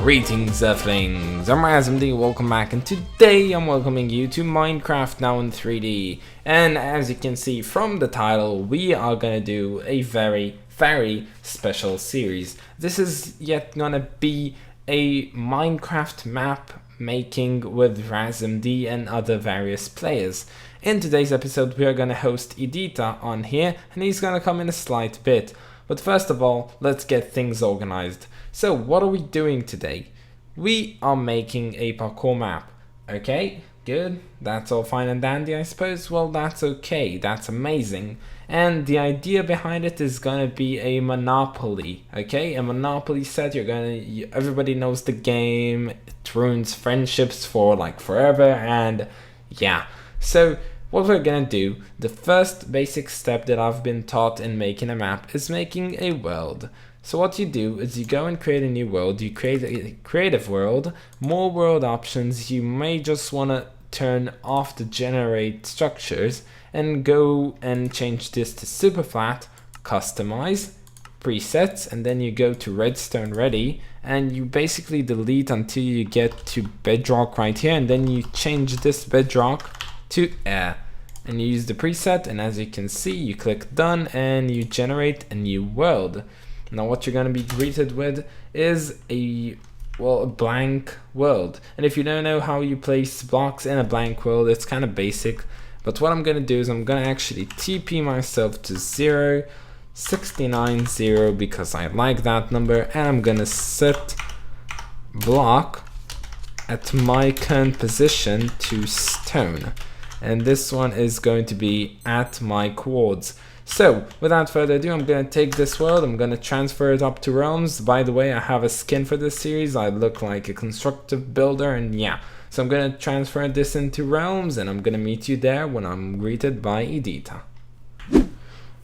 Greetings, Earthlings, I'm SMD, welcome back, and today I'm welcoming you to Minecraft now in 3D. And as you can see from the title, we are gonna do a very special series. This is yet gonna be a Minecraft map making with RazMD and other various players. In today's episode, we are gonna host Edita on here, and he's gonna come in a slight bit. But first of all, let's get things organized. So what are we doing today? We are making a parkour map. Okay, good. That's all fine and dandy, I suppose. Well, that's okay. That's amazing. And the idea behind it is gonna be a Monopoly. Okay, a Monopoly set. Everybody knows the game. It ruins friendships for like forever. And yeah, so what we're gonna do, the first basic step that I've been taught in making a map is making a world. So what you do is you go and create a new world, you create a creative world, more world options. You may just want to turn off the generate structures and go and change this to super flat, customize, presets, and then you go to redstone ready and you basically delete until you get to bedrock right here, and then you change this bedrock to air and you use the preset, and as you can see you click done and you generate a new world. Now what you're going to be greeted with is a blank world, and if you don't know how you place blocks in a blank world, it's kind of basic, but what I'm going to do is I'm going to actually TP myself to 0, 69, 0 because I like that number, and I'm going to set block at my current position to stone, and this one is going to be at my coords. So without further ado, I'm going to take this world, I'm going to transfer it up to realms. By the way, I have a skin for this series. I look like a constructive builder, and yeah, so I'm going to transfer this into realms, and I'm going to meet you there when I'm greeted by Edita.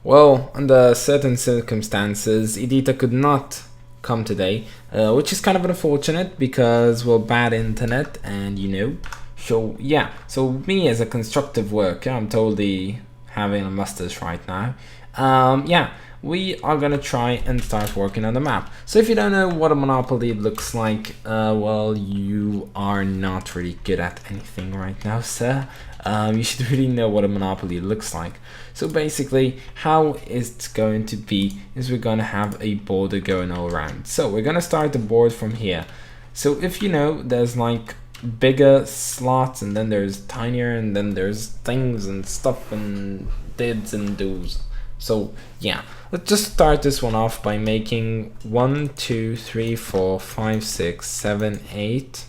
Well, under certain circumstances, Edita could not come today, which is kind of unfortunate because, well, bad internet, and you know. So yeah, so me as a constructive worker, I'm totally having a mustache right now. Yeah, we are gonna try and start working on the map. So if you don't know what a Monopoly looks like, well, you are not really good at anything right now, sir. You should really know what a Monopoly looks like. So basically, how it's going to be is we're gonna have a border going all around. So we're gonna start the board from here. So if you know, there's like bigger slots, and then there's tinier, and then there's things and stuff and dids and do's. So yeah, let's just start this one off by making 1 2 3 4 5 6 7 8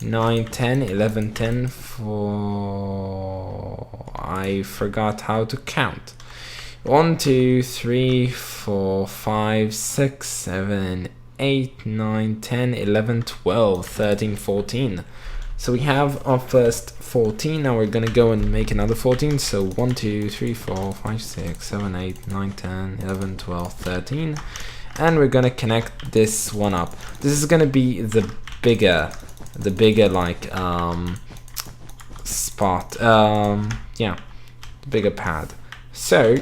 9 10 11 10 4 I forgot how to count. 1 2 3 4 5 6 7 8 9 10 11 12 13 14. So we have our first 14. Now we're gonna go and make another 14. So 1 2 3 4 5 6 7 8 9 10 11 12 13, and we're gonna connect this one up. This is gonna be the bigger like spot, yeah, the bigger pad. So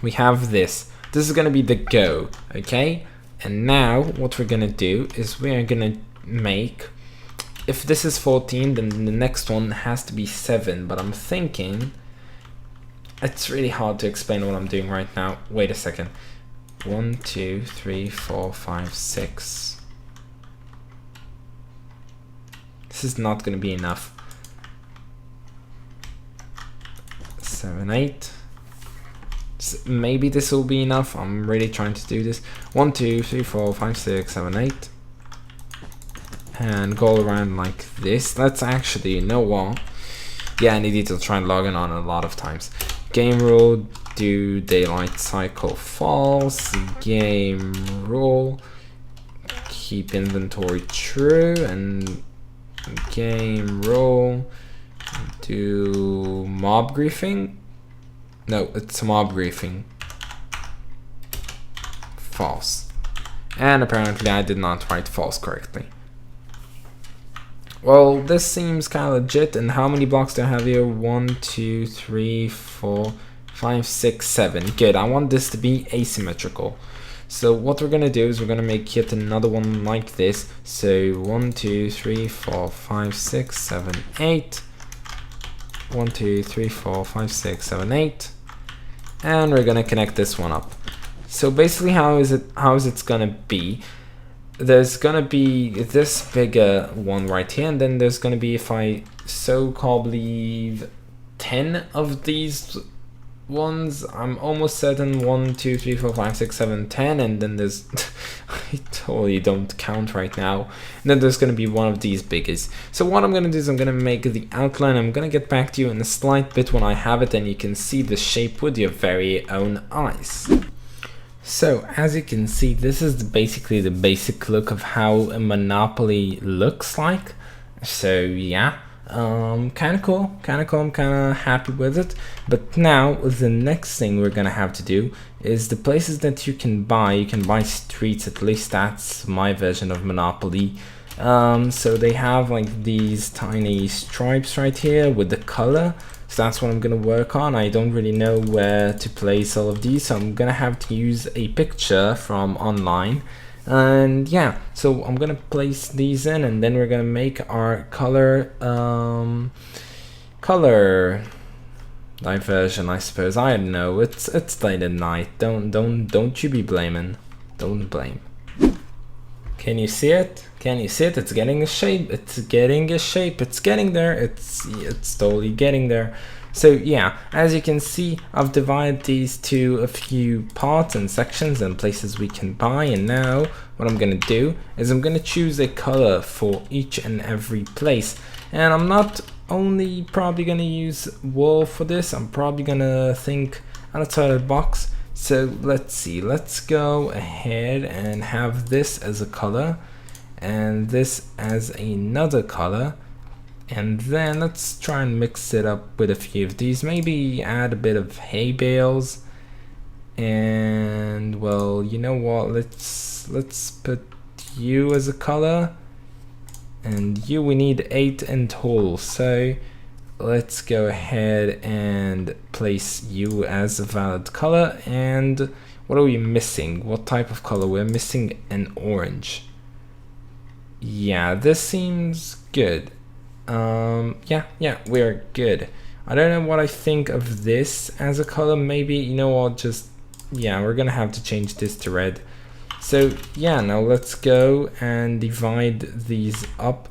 we have this is gonna be the go. Okay, and now what we're gonna do is we're gonna make, if this is 14, then the next one has to be 7, but I'm thinking it's really hard to explain what I'm doing right now. Wait a second. 1 2 3 4 5 6. This is not gonna be enough. 7 8. Maybe this will be enough. I'm really trying to do this. 1 2 3 4 5 6 7 8, and go around like this. Let's actually, you know what? Yeah, I need to try and log in on a lot of times. Game rule, do daylight cycle false. Game rule, keep inventory true, and game rule, do mob griefing. No, it's mob griefing. false. And apparently I did not write false correctly. Well, this seems kind of legit. And how many blocks do I have here? 1, 2, 3, 4, 5, 6, 7. Good. I want this to be asymmetrical. So what we're going to do is we're going to make yet another one like this. So 1, 2, 3, 4, 5, 6, 7, 8. 1, 2, 3, 4, 5, 6, 7, 8. And we're going to connect this one up. So basically how is it going to be? There's gonna be this bigger one right here, and then there's gonna be, if I so-called believe, 10 of these ones. I'm almost certain 1, 2, 3, 4, 5, 6, 7, 10, and then there's I totally don't count right now. And then there's gonna be one of these biggies. So what I'm gonna do is I'm gonna make the outline. I'm gonna get back to you in a slight bit when I have it, and you can see the shape with your very own eyes. So as you can see, this is basically the basic look of how a Monopoly looks like. So yeah, kind of cool. I'm kind of happy with it. But now the next thing we're gonna have to do is the places that you can buy. You can buy streets, at least that's my version of Monopoly. So they have like these tiny stripes right here with the color. So that's what I'm gonna work on. I don't really know where to place all of these, so I'm gonna have to use a picture from online. And yeah, so I'm gonna place these in, and then we're gonna make our color diversion, I suppose. I don't know. It's late at night. Don't you be blaming. Don't blame. Can you see it? Can you see it? It's getting a shape. It's getting a shape. It's getting there. It's totally getting there. So yeah, as you can see, I've divided these to a few parts and sections and places we can buy. And now what I'm gonna do is I'm gonna choose a color for each and every place. And I'm not only probably gonna use wool for this. I'm probably gonna think outside of the box. So let's see, let's go ahead and have this as a color and this as another color, and then let's try and mix it up with a few of these. Maybe add a bit of hay bales, and well, you know what, let's put you as a color, and you, we need 8 in total, so let's go ahead and place you as a valid color. And what are we missing? What type of color? We're missing an orange. Yeah, this seems good. Yeah, we're good. I don't know what I think of this as a color. Maybe, you know what, just, yeah, we're gonna have to change this to red. So yeah, now let's go and divide these up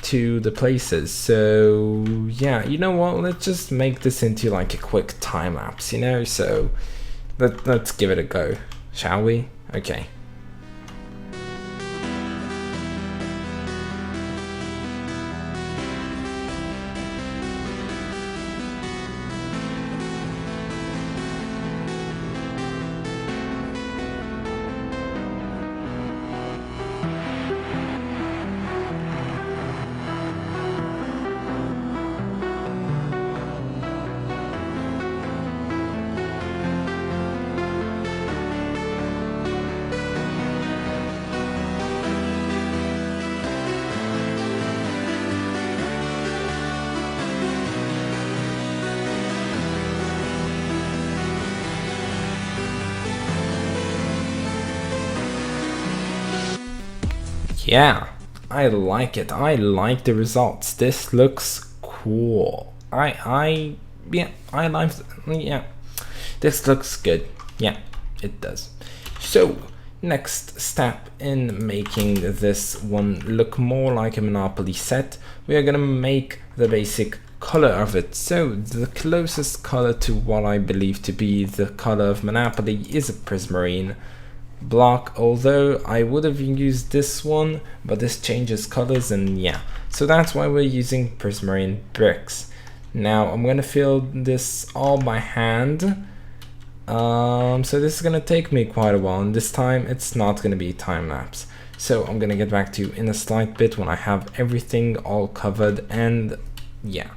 to the places. So yeah, you know what, let's just make this into like a quick time lapse, you know. So let's give it a go, shall we? Okay. Yeah, I like it. I like the results. This looks cool. Yeah, this looks good. Yeah, it does. So next step in making this one look more like a Monopoly set, we are gonna make the basic color of it. So the closest color to what I believe to be the color of Monopoly is a prismarine block, although I would have used this one, but this changes colors, and yeah, so that's why we're using prismarine bricks. Now I'm gonna fill this all by hand, so this is gonna take me quite a while, and this time it's not gonna be time lapse. So I'm gonna get back to you in a slight bit when I have everything all covered, and yeah.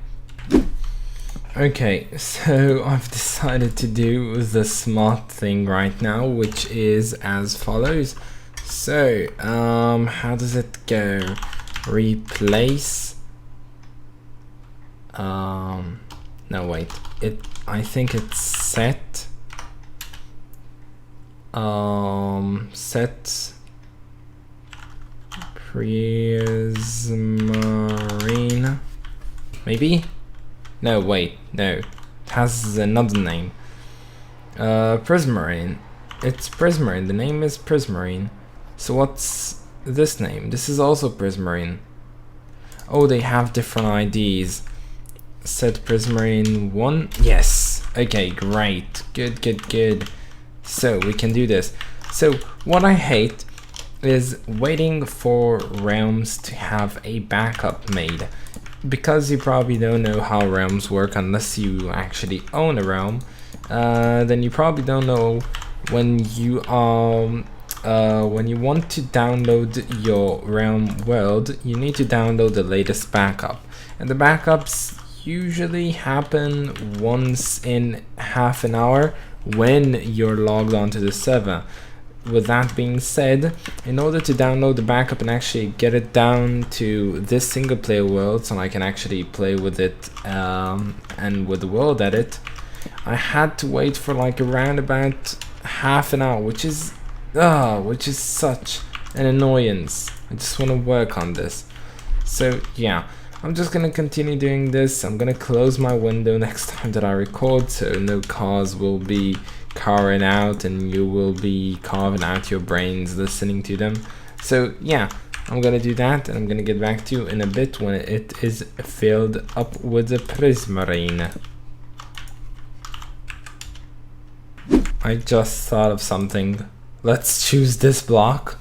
Okay, so I've decided to do the smart thing right now, which is as follows. So, how does it go? Replace. No, wait. I think it's set. Set prismarine. Maybe? No, wait, no. It has another name. Prismarine. It's Prismarine. The name is Prismarine. So what's this name? This is also Prismarine. Oh, they have different IDs. Set Prismarine 1. Yes. Okay, great. Good, good, good. So we can do this. So what I hate is waiting for realms to have a backup made. Because you probably don't know how realms work unless you actually own a realm, then you probably don't know when you want to download your realm world, you need to download the latest backup. And the backups usually happen once in half an hour when you're logged onto the server. With that being said, in order to download the backup and actually get it down to this single player world so I can actually play with it and with the world edit, I had to wait for like around about half an hour, which is such an annoyance. I just want to work on this. So yeah, I'm just gonna continue doing this. I'm gonna close my window next time that I record, so no cars will be carving out and you will be carving out your brains listening to them. So yeah, I'm gonna do that, and I'm gonna get back to you in a bit when it is filled up with the prismarine. I just thought of something. Let's choose this block.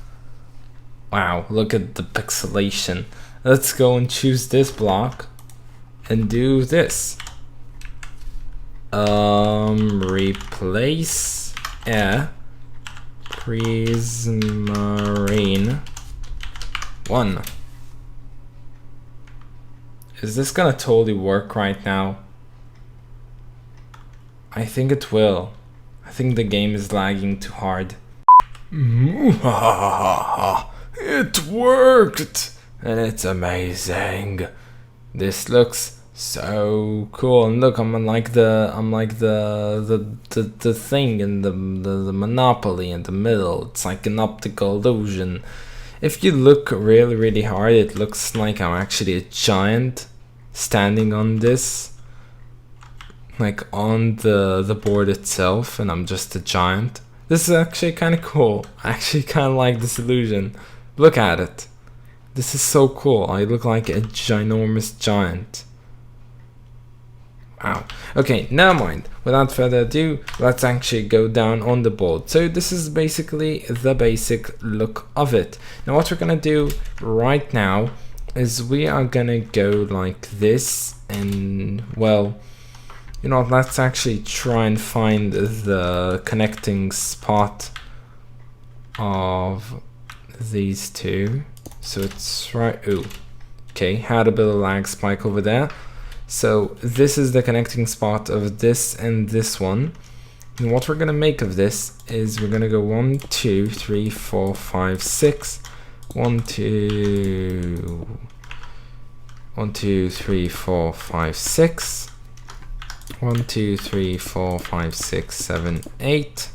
Wow, look at the pixelation. Let's go and choose this block and do this. Replace a prismarine 1. Is this gonna totally work right now? I think it will. I think the game is lagging too hard. It worked! And it's amazing. This looks so cool, and look, I'm like the thing in the Monopoly in the middle. It's like an optical illusion. If you look really hard, it looks like I'm actually a giant standing on this, like on the board itself, and I'm just a giant. This is actually kind of cool. I actually kind of like this illusion. Look at it. This is so cool. I look like a ginormous giant. Wow. Okay, never mind. Without further ado, let's actually go down on the board. So this is basically the basic look of it. Now what we're gonna do right now is we are gonna go like this, and well, you know, let's actually try and find the connecting spot of these two. So it's right. Ooh, okay, had a bit of lag spike over there. So this is the connecting spot of this and this one. And what we're gonna make of this is we're gonna go 1, 2, 3, 4, 5, 6. 1, 2, 1, 2, 3, 4, 5, 6. 1, 2, 3, 4, 5, 6, 7, 8.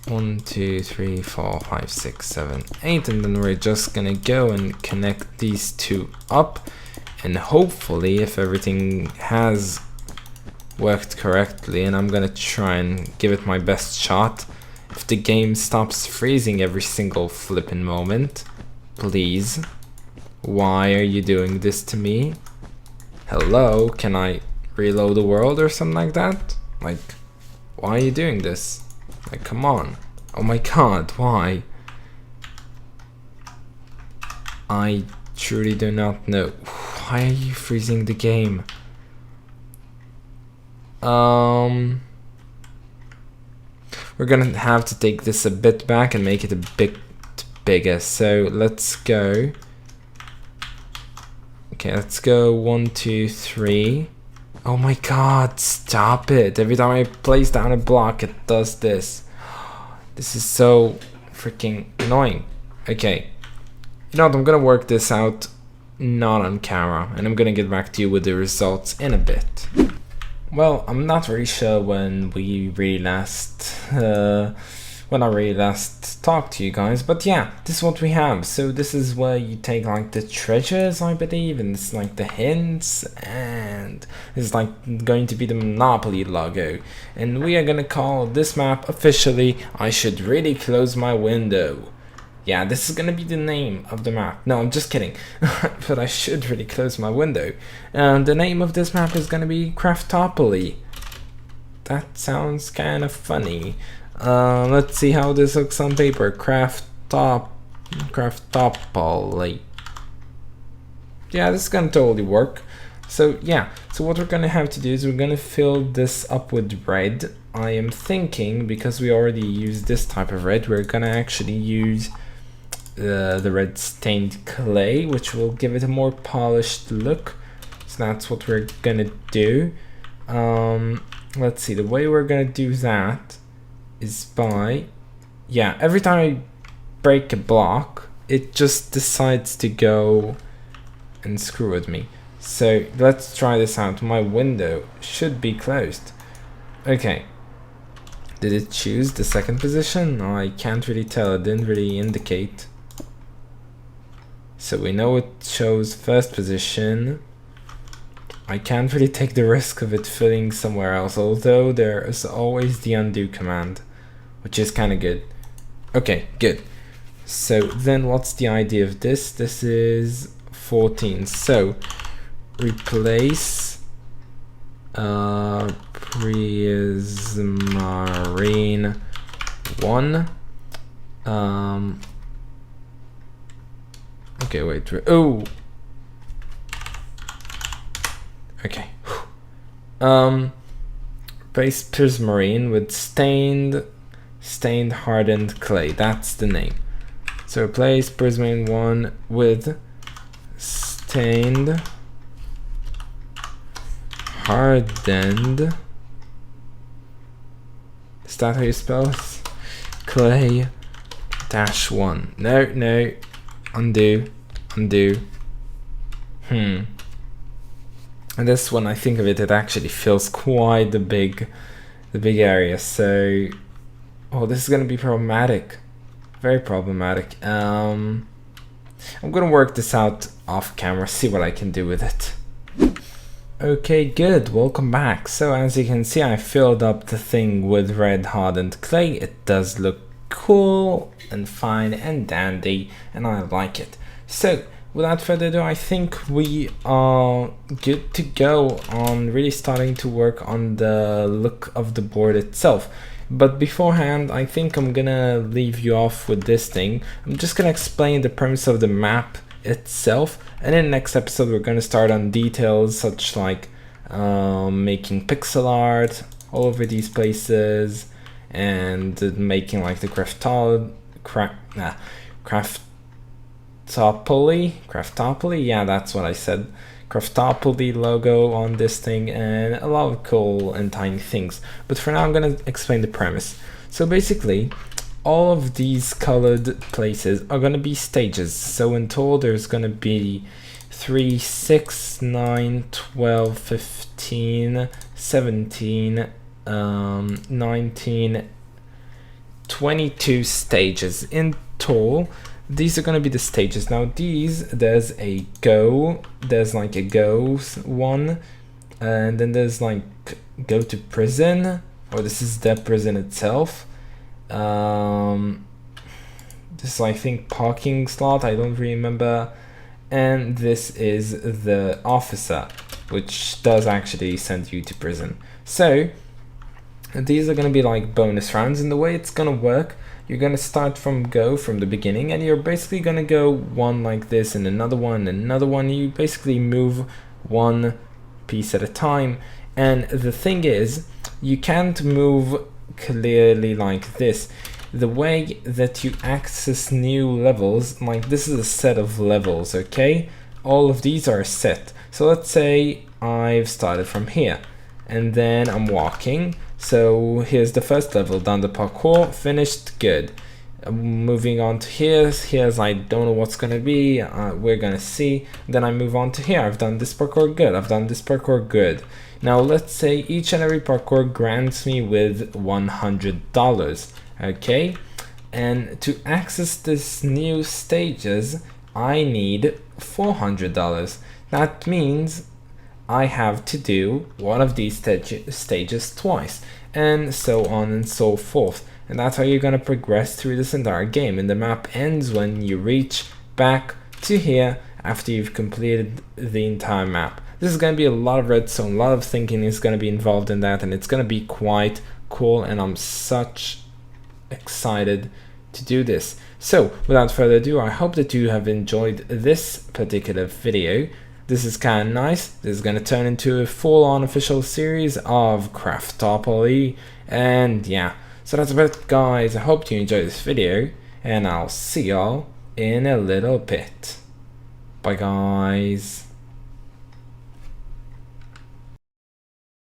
1, 2, 3, 4, 5, 6, 7, 8, and then we're just gonna go and connect these two up, and hopefully, if everything has worked correctly, and I'm gonna try and give it my best shot, if the game stops freezing every single flippin' moment, please. Why are you doing this to me? Hello, can I reload the world or something like that? Like, why are you doing this? Like, come on. Oh my god, why? I truly do not know. Why are you freezing the game? We're gonna have to take this a bit back and make it a bit bigger. So let's go. Okay, let's go 1, 2, 3. Oh my god, stop it. Every time I place down a block, it does this. This is so freaking annoying. Okay. You know what, I'm gonna work this out not on camera, and I'm gonna get back to you with the results in a bit. Well, I'm not really sure when I really last talked to you guys, but yeah, this is what we have. So this is where you take like the treasures, I believe, and it's like the hints, and it's like going to be the Monopoly logo. And we are gonna call this map officially I Should Really Close My Window. Yeah, this is gonna be the name of the map. No, I'm just kidding. But I should really close my window. And the name of this map is gonna be Craftopoly. That sounds kind of funny. Let's see how this looks on paper. Craftopoly. Yeah, this is gonna totally work. So yeah, so what we're gonna have to do is we're gonna fill this up with red. I am thinking, because we already used this type of red, we're gonna actually use the red stained clay, which will give it a more polished look. So that's what we're gonna do. Let's see, the way we're gonna do that is by, yeah, every time I break a block, it just decides to go and screw with me. So let's try this out. My window should be closed. Okay. Did it choose the second position? I can't really tell, it didn't really indicate. So we know it shows first position. I can't really take the risk of it filling somewhere else, although there is always the undo command, which is kind of good. Okay, good. So then what's the idea of this? This is 14. So replace prismarine 1. Okay, wait. Oh. Okay. Replace prismarine with stained hardened clay. That's the name. So replace prismarine 1 with stained hardened. Is that how you spell it? Clay -1. No. Undo. And this, when I think of it, it actually fills quite the big area. So, oh, this is gonna be problematic, very problematic. I'm gonna work this out off camera, see what I can do with it. Okay, good, welcome back. So as you can see, I filled up the thing with red hardened clay. It does look cool and fine and dandy, and I like it. So without further ado, I think we are good to go on really starting to work on the look of the board itself. But beforehand, I think I'm gonna leave you off with this thing. I'm just gonna explain the premise of the map itself, and in the next episode we're gonna start on details such like making pixel art all over these places, and making like the Craftopoly, yeah, that's what I said, Craftopoly logo on this thing, and a lot of cool and tiny things. But for now, I'm gonna explain the premise. So basically, all of these colored places are gonna be stages. So in total, there's gonna be 3, 6, 9, 12, 15, 17, 19, 22 stages in total. These are going to be the stages. Now there's a go, there's like a go one, and then there's like go to prison, or this is the prison itself. This is, I think, parking slot, I don't remember. And this is the officer, which does actually send you to prison. So these are going to be like bonus rounds, and the way it's going to work, you're going to start from go from the beginning, and you're basically going to go one like this and another one and another one. You basically move one piece at a time, and the thing is, you can't move clearly like this. The way that you access new levels, like this is a set of levels, okay? All of these are set. So let's say I've started from here, and then I'm walking. So here's the first level, done the parkour, finished, good. Moving on to here's I don't know what's gonna be, we're gonna see. Then I move on to here, I've done this parkour, good, I've done this parkour, good. Now let's say each and every parkour grants me with $100, okay? And to access this new stages, I need $400. That means I have to do one of these stages twice, and so on and so forth. And that's how you're going to progress through this entire game. And the map ends when you reach back to here after you've completed the entire map. This is going to be a lot of redstone, a lot of thinking is going to be involved in that, and it's going to be quite cool, and I'm such excited to do this. So without further ado, I hope that you have enjoyed this particular video. This is kind of nice. This is going to turn into a full-on official series of Craftopoly, and yeah. So that's about it, guys. I hope you enjoyed this video, and I'll see y'all in a little bit. Bye, guys.